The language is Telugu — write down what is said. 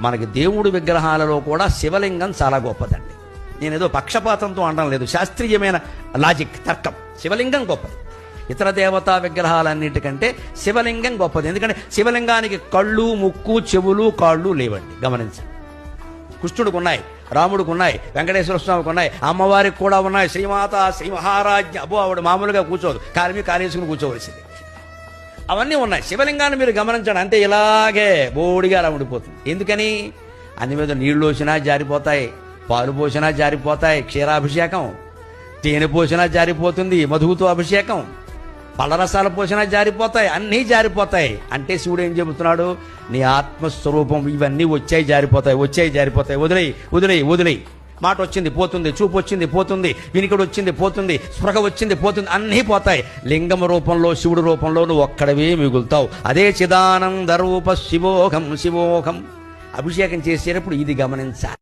మనకి దేవుడి విగ్రహాలలో కూడా శివలింగం చాలా గొప్పదండి. నేనేదో పక్షపాతంతో అనడం లేదు, శాస్త్రీయమైన లాజిక్, తర్కం. శివలింగం గొప్పది. ఇతర దేవతా విగ్రహాలన్నిటికంటే శివలింగం గొప్పది. ఎందుకంటే శివలింగానికి కళ్ళు, ముక్కు, చెవులు, కాళ్ళు లేవండి. గమనించండి. కృష్ణుడికి ఉన్నాయి, రాముడికి ఉన్నాయి, వెంకటేశ్వర స్వామికి ఉన్నాయి, అమ్మవారికి కూడా ఉన్నాయి. శ్రీమాత, శ్రీ మహారాజ్ఞ. అబ్బో, ఆవిడ మామూలుగా కూర్చోదు, కాలేసుకుని కూర్చోవలసింది. అవన్నీ ఉన్నాయి. శివలింగాన్ని మీరు గమనించండి, అంతే ఇలాగే బోడిగా అలా ఉండిపోతుంది. ఎందుకని? అన్ని మీద నీళ్లు పోసినా జారిపోతాయి, పాలు పోసినా జారిపోతాయి, క్షీరాభిషేకం, తేనె పోసినా జారిపోతుంది, మధువుతో అభిషేకం, పళ్ళరసాలు పోసినా జారిపోతాయి, అన్నీ జారిపోతాయి. అంటే శివుడు ఏం చెబుతున్నాడు? నీ ఆత్మస్వరూపం ఇవన్నీ వచ్చాయి జారిపోతాయి, వదిలేయి. మాట వచ్చింది పోతుంది, చూపు వచ్చింది పోతుంది, వినికిడి వచ్చింది పోతుంది, స్పృహ వచ్చింది పోతుంది, అన్నీ పోతాయి. లింగం రూపంలో, శివుడు రూపంలో నువ్వు ఒక్కడవే మిగులుతావు. అదే చిదానంద రూప శివోహం. అభిషేకం చేసేటప్పుడు ఇది గమనించాలి.